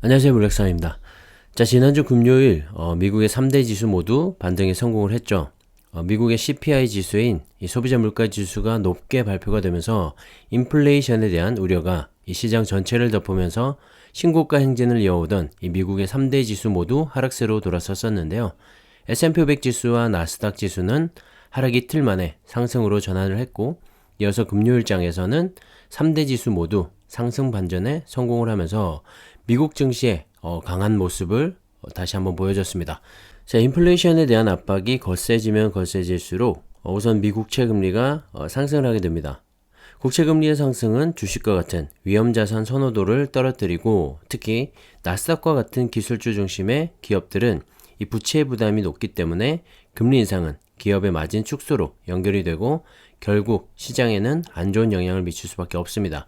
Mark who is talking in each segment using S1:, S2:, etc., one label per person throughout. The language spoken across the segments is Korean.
S1: 안녕하세요, 블랙사입니다. 자, 지난주 금요일 미국의 3대 지수 모두 반등에 성공을 했죠. 미국의 CPI 지수인 이 소비자 물가 지수가 높게 발표가 되면서 인플레이션에 대한 우려가 이 시장 전체를 덮으면서 신고가 행진을 이어오던 이 미국의 3대 지수 모두 하락세로 돌아섰었는데요. S&P 500 지수와 나스닥 지수는 하락 이틀 만에 상승으로 전환을 했고, 이어서 금요일장에서는 3대 지수 모두 상승 반전에 성공을 하면서 미국 증시의 강한 모습을 다시 한번 보여줬습니다. 자, 인플레이션에 대한 압박이 거세지면 거세질수록 우선 미국 채금리가 상승을 하게 됩니다. 국채금리의 상승은 주식과 같은 위험자산 선호도를 떨어뜨리고, 특히 나스닥과 같은 기술주 중심의 기업들은 이 부채 부담이 높기 때문에 금리 인상은 기업의 마진 축소로 연결이 되고 결국 시장에는 안 좋은 영향을 미칠 수밖에 없습니다.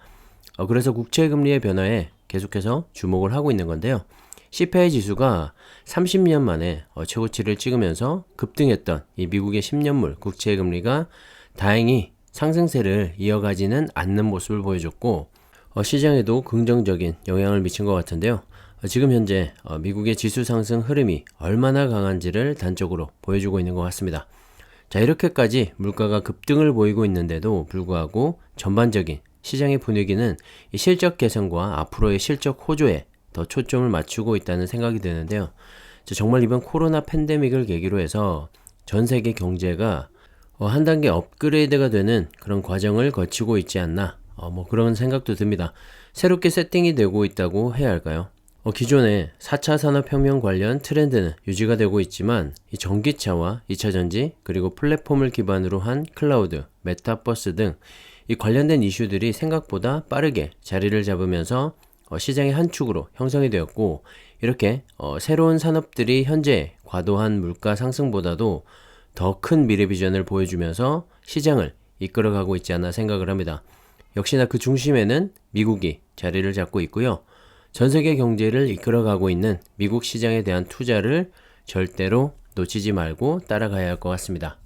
S1: 그래서 국채금리의 변화에 계속해서 주목을 하고 있는 건데요. CPI 지수가 30년 만에 최고치를 찍으면서 급등했던 이 미국의 10년물 국채금리가 다행히 상승세를 이어가지는 않는 모습을 보여줬고, 시장에도 긍정적인 영향을 미친 것 같은데요. 지금 현재 미국의 지수 상승 흐름이 얼마나 강한지를 단적으로 보여주고 있는 것 같습니다. 자, 이렇게까지 물가가 급등을 보이고 있는데도 불구하고 전반적인 시장의 분위기는 이 실적 개선과 앞으로의 실적 호조에 더 초점을 맞추고 있다는 생각이 드는데요. 정말 이번 코로나 팬데믹을 계기로 해서 전 세계 경제가 한 단계 업그레이드가 되는 그런 과정을 거치고 있지 않나, 그런 생각도 듭니다. 새롭게 세팅이 되고 있다고 해야 할까요? 기존의 4차 산업혁명 관련 트렌드는 유지가 되고 있지만 이 전기차와 2차전지 그리고 플랫폼을 기반으로 한 클라우드, 메타버스 등 이 관련된 이슈들이 생각보다 빠르게 자리를 잡으면서 시장의 한 축으로 형성이 되었고, 이렇게 새로운 산업들이 현재 과도한 물가 상승보다도 더 큰 미래 비전을 보여주면서 시장을 이끌어가고 있지 않나 생각을 합니다. 역시나 그 중심에는 미국이 자리를 잡고 있고요. 전 세계 경제를 이끌어가고 있는 미국 시장에 대한 투자를 절대로 놓치지 말고 따라가야 할 것 같습니다.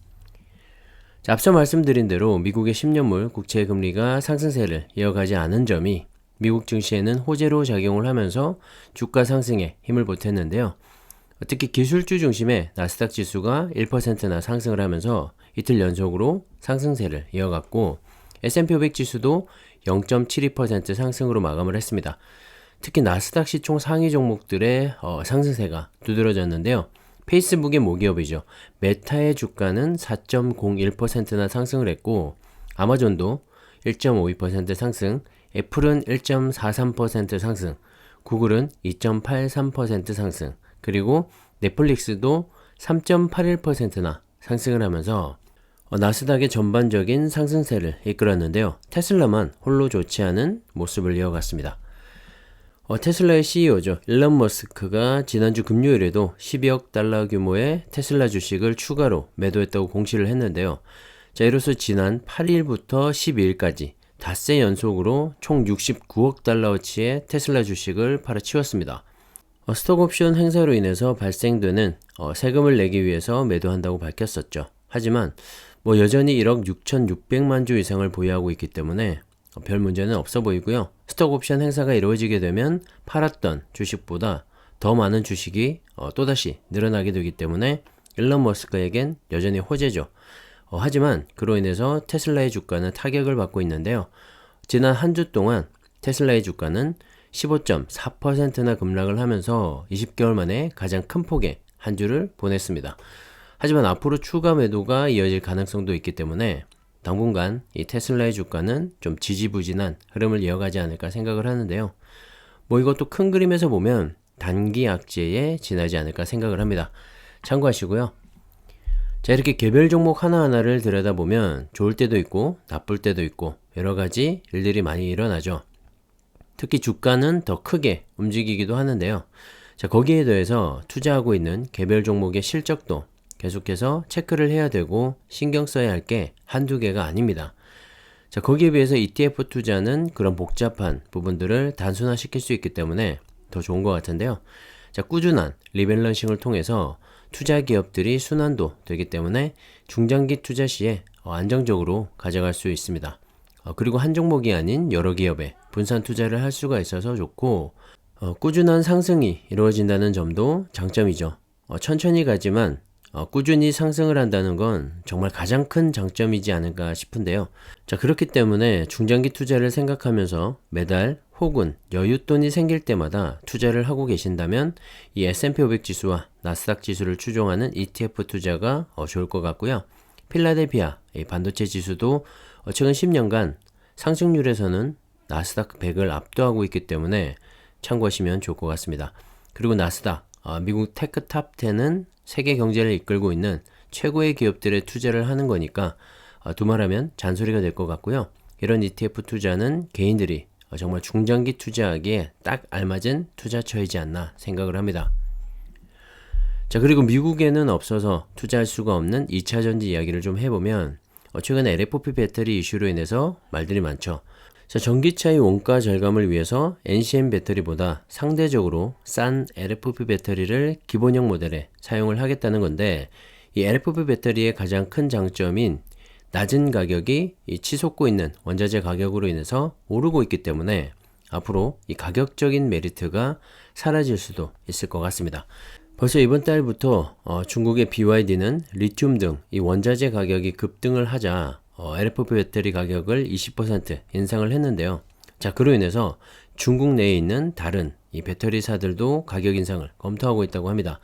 S1: 자, 앞서 말씀드린 대로 미국의 10년물 국채 금리가 상승세를 이어가지 않은 점이 미국 증시에는 호재로 작용을 하면서 주가 상승에 힘을 보탰는데요. 특히 기술주 중심의 나스닥 지수가 1%나 상승을 하면서 이틀 연속으로 상승세를 이어갔고, S&P 500 지수도 0.72% 상승으로 마감을 했습니다. 특히 나스닥 시총 상위 종목들의 상승세가 두드러졌는데요. 페이스북의 모기업이죠. 메타의 주가는 4.01%나 상승을 했고, 아마존도 1.52% 상승, 애플은 1.43% 상승, 구글은 2.83% 상승, 그리고 넷플릭스도 3.81%나 상승을 하면서 나스닥의 전반적인 상승세를 이끌었는데요. 테슬라만 홀로 좋지 않은 모습을 이어갔습니다. 테슬라의 CEO죠. 일론 머스크가 지난주 금요일에도 12억 달러 규모의 테슬라 주식을 추가로 매도했다고 공시를 했는데요. 자, 이로써 지난 8일부터 12일까지 닷새 연속으로 총 69억 달러어치의 테슬라 주식을 팔아치웠습니다. 스톡옵션 행사로 인해서 발생되는 세금을 내기 위해서 매도한다고 밝혔었죠. 하지만 여전히 1억 6,600만 주 이상을 보유하고 있기 때문에 별 문제는 없어 보이고요. 스톡옵션 행사가 이루어지게 되면 팔았던 주식보다 더 많은 주식이 또다시 늘어나게 되기 때문에 일론 머스크에겐 여전히 호재죠. 하지만 그로 인해서 테슬라의 주가는 타격을 받고 있는데요. 지난 한 주 동안 테슬라의 주가는 15.4%나 급락을 하면서 20개월 만에 가장 큰 폭의 한 주를 보냈습니다. 하지만 앞으로 추가 매도가 이어질 가능성도 있기 때문에 당분간 이 테슬라의 주가는 좀 지지부진한 흐름을 이어가지 않을까 생각을 하는데요. 이것도 큰 그림에서 보면 단기 악재에 지나지 않을까 생각을 합니다. 참고하시고요. 자, 이렇게 개별 종목 하나하나를 들여다보면 좋을 때도 있고 나쁠 때도 있고 여러 가지 일들이 많이 일어나죠. 특히 주가는 더 크게 움직이기도 하는데요. 자, 거기에 더해서 투자하고 있는 개별 종목의 실적도 계속해서 체크를 해야 되고 신경 써야 할 게 한두 개가 아닙니다. 자, 거기에 비해서 ETF 투자는 그런 복잡한 부분들을 단순화시킬 수 있기 때문에 더 좋은 것 같은데요. 자, 꾸준한 리밸런싱을 통해서 투자 기업들이 순환도 되기 때문에 중장기 투자 시에 안정적으로 가져갈 수 있습니다. 그리고 한 종목이 아닌 여러 기업에 분산 투자를 할 수가 있어서 좋고, 꾸준한 상승이 이루어진다는 점도 장점이죠. 천천히 가지만 꾸준히 상승을 한다는 건 정말 가장 큰 장점이지 않을까 싶은데요. 자, 그렇기 때문에 중장기 투자를 생각하면서 매달 혹은 여윳돈이 생길 때마다 투자를 하고 계신다면 이 S&P 500 지수와 나스닥 지수를 추종하는 ETF 투자가 좋을 것 같고요. 필라델피아 이 반도체 지수도 최근 10년간 상승률에서는 나스닥 100을 압도하고 있기 때문에 참고하시면 좋을 것 같습니다. 그리고 나스닥, 미국 테크 탑 10은 세계 경제를 이끌고 있는 최고의 기업들에 투자를 하는 거니까 두말하면 잔소리가 될 것 같고요. 이런 ETF 투자는 개인들이 정말 중장기 투자하기에 딱 알맞은 투자처이지 않나 생각을 합니다. 자, 그리고 미국에는 없어서 투자할 수가 없는 2차전지 이야기를 좀 해보면 최근에 LFP 배터리 이슈로 인해서 말들이 많죠. 자, 전기차의 원가 절감을 위해서 NCM 배터리보다 상대적으로 싼 LFP 배터리를 기본형 모델에 사용을 하겠다는 건데, 이 LFP 배터리의 가장 큰 장점인 낮은 가격이 이 치솟고 있는 원자재 가격으로 인해서 오르고 있기 때문에 앞으로 이 가격적인 메리트가 사라질 수도 있을 것 같습니다. 벌써 이번 달부터 중국의 BYD는 리튬 등 이 원자재 가격이 급등을 하자 LFP 배터리 가격을 20% 인상을 했는데요. 자, 그로 인해서 중국 내에 있는 다른 이 배터리사들도 가격 인상을 검토하고 있다고 합니다.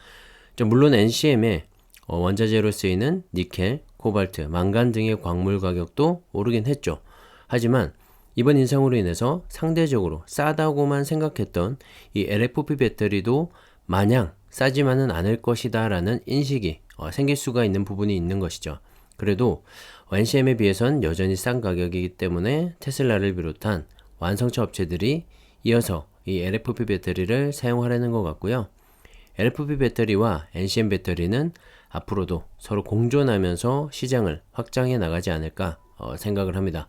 S1: 자, 물론 NCM의 원자재로 쓰이는 니켈, 코발트, 망간 등의 광물 가격도 오르긴 했죠. 하지만 이번 인상으로 인해서 상대적으로 싸다고만 생각했던 이 LFP 배터리도 마냥 싸지만은 않을 것이다 라는 인식이 생길 수가 있는 부분이 있는 것이죠. 그래도 NCM에 비해선 여전히 싼 가격이기 때문에 테슬라를 비롯한 완성차 업체들이 이어서 이 LFP 배터리를 사용하려는 것 같고요. LFP 배터리와 NCM 배터리는 앞으로도 서로 공존하면서 시장을 확장해 나가지 않을까 생각을 합니다.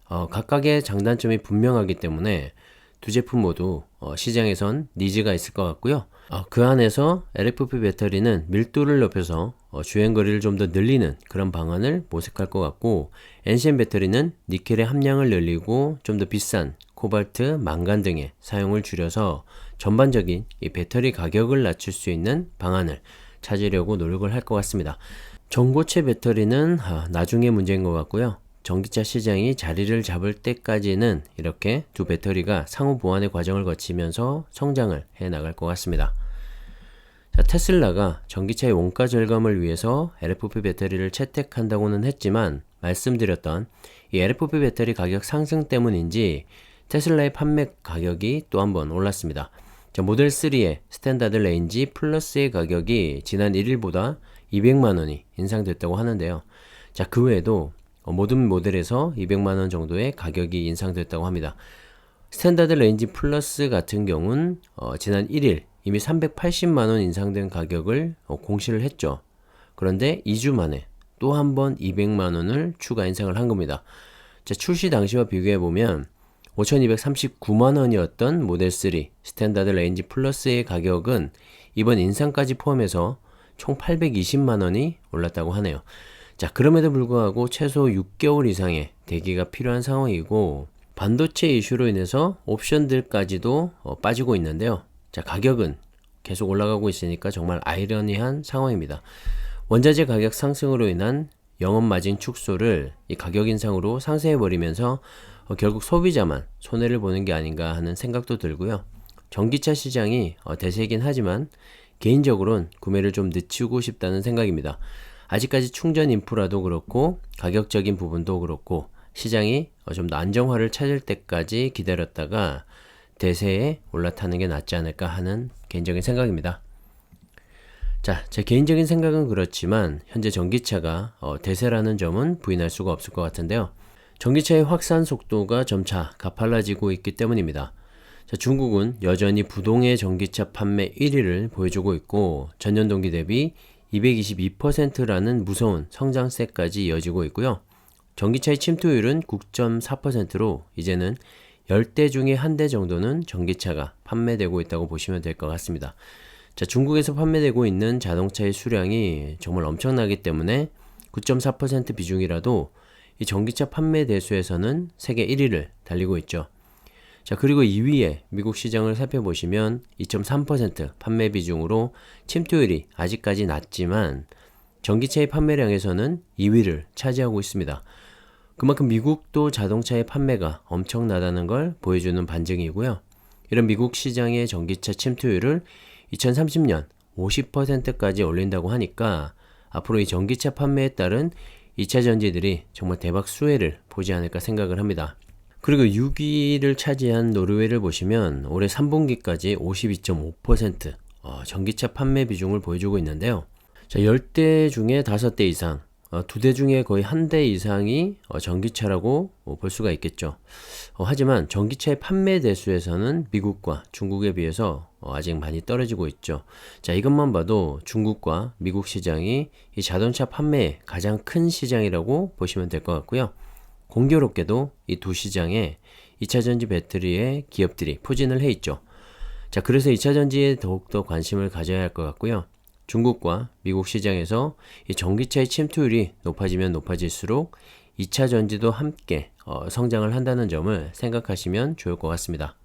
S1: 각각의 장단점이 분명하기 때문에 두 제품 모두 시장에선 니즈가 있을 것 같고요. 그 안에서 LFP 배터리는 밀도를 높여서 주행거리를 좀 더 늘리는 그런 방안을 모색할 것 같고, NCM 배터리는 니켈의 함량을 늘리고 좀 더 비싼 코발트, 망간 등의 사용을 줄여서 전반적인 이 배터리 가격을 낮출 수 있는 방안을 찾으려고 노력을 할 것 같습니다. 전고체 배터리는 나중에 문제인 것 같고요. 전기차 시장이 자리를 잡을 때까지는 이렇게 두 배터리가 상호 보완의 과정을 거치면서 성장을 해 나갈 것 같습니다. 자, 테슬라가 전기차의 원가 절감을 위해서 LFP 배터리를 채택한다고는 했지만 말씀드렸던 이 LFP 배터리 가격 상승 때문인지 테슬라의 판매 가격이 또 한번 올랐습니다. 자, 모델 3의 스탠다드 레인지 플러스의 가격이 지난 1일보다 200만원이 인상됐다고 하는데요. 자, 그 외에도 모든 모델에서 200만원 정도의 가격이 인상됐다고 합니다. 스탠다드 레인지 플러스 같은 경우는 지난 1일 이미 380만원 인상된 가격을 공시를 했죠. 그런데 2주 만에 또 한 번 200만원을 추가 인상을 한 겁니다. 자, 출시 당시와 비교해보면 5239만원이었던 모델 3 스탠다드 레인지 플러스의 가격은 이번 인상까지 포함해서 총 820만원이 올랐다고 하네요. 자, 그럼에도 불구하고 최소 6개월 이상의 대기가 필요한 상황이고, 반도체 이슈로 인해서 옵션들까지도 빠지고 있는데요. 자, 가격은 계속 올라가고 있으니까 정말 아이러니한 상황입니다. 원자재 가격 상승으로 인한 영업마진 축소를 이 가격 인상으로 상쇄해버리면서 결국 소비자만 손해를 보는 게 아닌가 하는 생각도 들고요. 전기차 시장이 대세이긴 하지만 개인적으로는 구매를 좀 늦추고 싶다는 생각입니다. 아직까지 충전 인프라도 그렇고 가격적인 부분도 그렇고 시장이 좀 더 안정화를 찾을 때까지 기다렸다가 대세에 올라타는 게 낫지 않을까 하는 개인적인 생각입니다. 자, 제 개인적인 생각은 그렇지만 현재 전기차가 대세라는 점은 부인할 수가 없을 것 같은데요. 전기차의 확산 속도가 점차 가팔라지고 있기 때문입니다. 자, 중국은 여전히 부동의 전기차 판매 1위를 보여주고 있고 전년 동기 대비 222%라는 무서운 성장세까지 이어지고 있고요. 전기차의 침투율은 9.4%로 이제는 10대 중에 1대 정도는 전기차가 판매되고 있다고 보시면 될 것 같습니다. 자, 중국에서 판매되고 있는 자동차의 수량이 정말 엄청나기 때문에 9.4% 비중이라도 이 전기차 판매 대수에서는 세계 1위를 달리고 있죠. 자, 그리고 2위에 미국 시장을 살펴보시면 2.3% 판매 비중으로 침투율이 아직까지 낮지만 전기차의 판매량에서는 2위를 차지하고 있습니다. 그만큼 미국도 자동차의 판매가 엄청나다는 걸 보여주는 반증이고요. 이런 미국 시장의 전기차 침투율을 2030년 50%까지 올린다고 하니까 앞으로 이 전기차 판매에 따른 2차 전지들이 정말 대박 수혜를 보지 않을까 생각을 합니다. 그리고 6위를 차지한 노르웨이를 보시면 올해 3분기까지 52.5% 전기차 판매 비중을 보여주고 있는데요. 자, 10대 중에 5대 이상, 2대 중에 거의 1대 이상이 전기차라고 볼 수가 있겠죠. 하지만 전기차의 판매 대수에서는 미국과 중국에 비해서 아직 많이 떨어지고 있죠. 자, 이것만 봐도 중국과 미국 시장이 이 자동차 판매의 가장 큰 시장이라고 보시면 될 것 같고요. 공교롭게도 이 두 시장에 2차전지 배터리의 기업들이 포진을 해 있죠. 자, 그래서 2차전지에 더욱더 관심을 가져야 할 것 같고요. 중국과 미국 시장에서 이 전기차의 침투율이 높아지면 높아질수록 2차전지도 함께 성장을 한다는 점을 생각하시면 좋을 것 같습니다.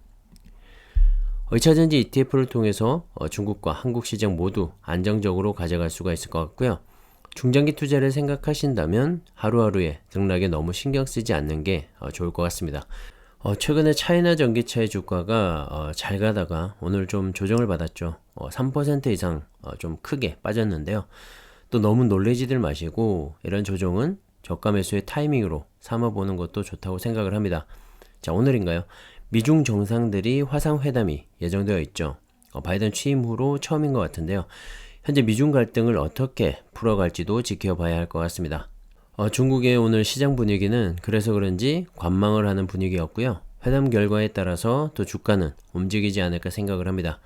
S1: 2차전지 ETF를 통해서 중국과 한국 시장 모두 안정적으로 가져갈 수가 있을 것 같고요. 중장기 투자를 생각하신다면 하루하루의 등락에 너무 신경 쓰지 않는 게 좋을 것 같습니다. 최근에 차이나 전기차의 주가가 잘 가다가 오늘 좀 조정을 받았죠. 3% 이상 좀 크게 빠졌는데요. 또 너무 놀래지들 마시고 이런 조정은 저가 매수의 타이밍으로 삼아보는 것도 좋다고 생각을 합니다. 자, 오늘인가요? 미중 정상들이 화상회담이 예정되어 있죠. 바이든 취임 후로 처음인 것 같은데요. 현재 미중 갈등을 어떻게 풀어갈지도 지켜봐야 할 것 같습니다. 중국의 오늘 시장 분위기는 그래서 그런지 관망을 하는 분위기였고요. 회담 결과에 따라서 또 주가는 움직이지 않을까 생각을 합니다.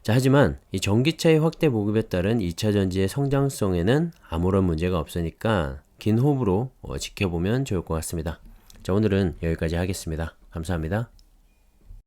S1: 자, 하지만 이 전기차의 확대 보급에 따른 2차 전지의 성장성에는 아무런 문제가 없으니까 긴 호흡으로 지켜보면 좋을 것 같습니다. 자, 오늘은 여기까지 하겠습니다. 감사합니다.